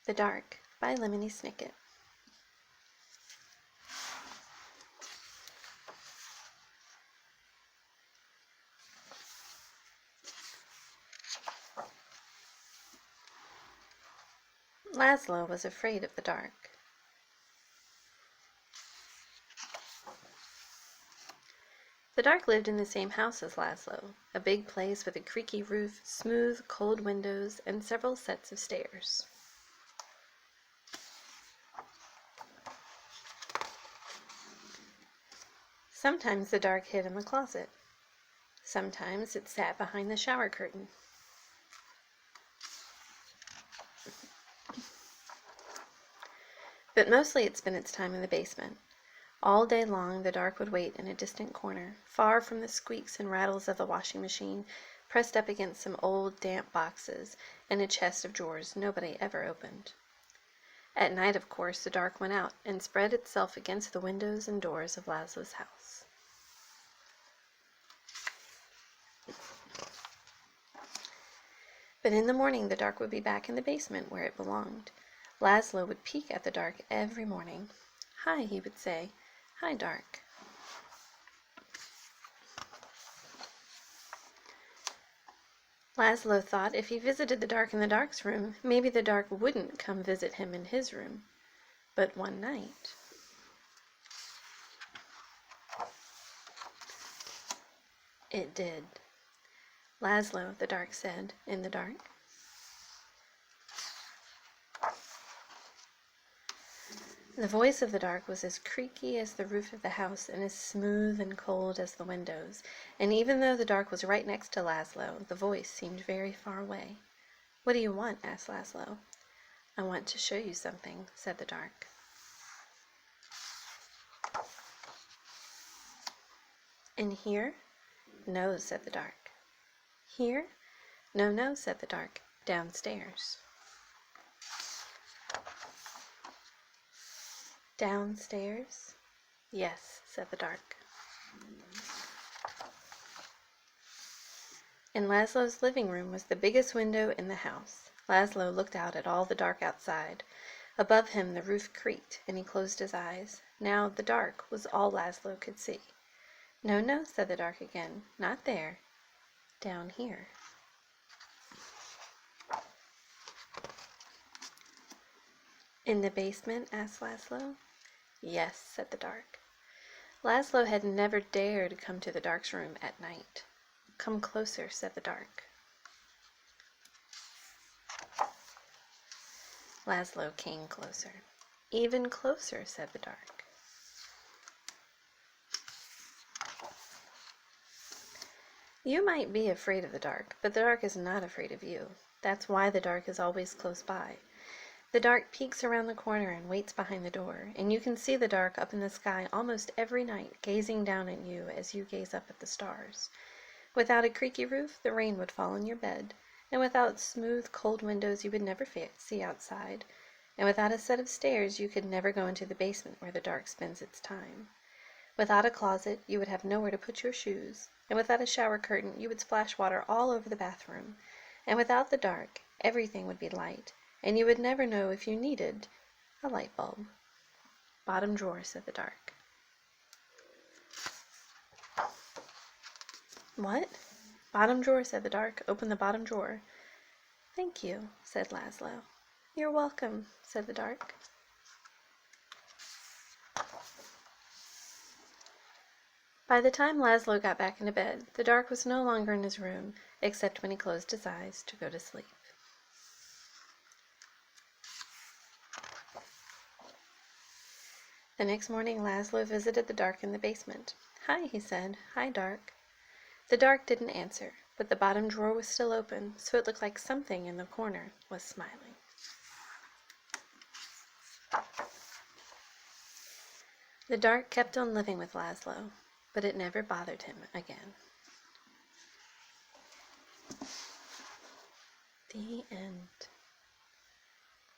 The Dark by Lemony Snicket. Laszlo was afraid of the dark. The dark lived in the same house as Laszlo, a big place with a creaky roof, smooth, cold windows, and several sets of stairs. Sometimes the dark hid in the closet. Sometimes it sat behind the shower curtain. But mostly it spent its time in the basement. All day long the dark would wait in a distant corner, far from the squeaks and rattles of the washing machine, pressed up against some old, damp boxes and a chest of drawers nobody ever opened. At night, of course, the dark went out and spread itself against the windows and doors of Laszlo's house. But in the morning the dark would be back in the basement where it belonged. Laszlo would peek at the dark every morning. "Hi," he would say. "Hi, dark." Laszlo thought if he visited the dark in the dark's room, maybe the dark wouldn't come visit him in his room. But one night... it did. "Laszlo," the dark said, in the dark. The voice of the dark was as creaky as the roof of the house and as smooth and cold as the windows, and even though the dark was right next to Laszlo, the voice seemed very far away. "What do you want?" asked Laszlo. "I want to show you something," said the dark. "In here?" "No," said the dark. "Here?" "No, no," said the dark. "Downstairs." "Downstairs?" "Yes," said the dark. In Laszlo's living room was the biggest window in the house. Laszlo looked out at all the dark outside. Above him the roof creaked, and he closed his eyes. Now the dark was all Laszlo could see. "No, no," said the dark again. "Not there. Down here." "In the basement?" asked Laszlo. "Yes," said the dark. Laszlo had never dared come to the dark's room at night. "Come closer," said the dark. Laszlo came closer. "Even closer," said the dark. You might be afraid of the dark, but the dark is not afraid of you. That's why the dark is always close by. The dark peeks around the corner and waits behind the door, and you can see the dark up in the sky almost every night, gazing down at you as you gaze up at the stars. Without a creaky roof, the rain would fall on your bed, and without smooth, cold windows, you would never see outside, and without a set of stairs, you could never go into the basement where the dark spends its time. Without a closet, you would have nowhere to put your shoes, and without a shower curtain, you would splash water all over the bathroom, and without the dark, everything would be light, and you would never know if you needed a light bulb. "Bottom drawer," said the dark. "What?" "Bottom drawer," said the dark. "Open the bottom drawer." "Thank you," said Laszlo. "You're welcome," said the dark. By the time Laszlo got back into bed, the dark was no longer in his room, except when he closed his eyes to go to sleep. The next morning Laszlo visited the dark in the basement. "Hi," he said. "Hi, dark." The dark didn't answer, but the bottom drawer was still open, so it looked like something in the corner was smiling. The dark kept on living with Laszlo, but it never bothered him again. The end.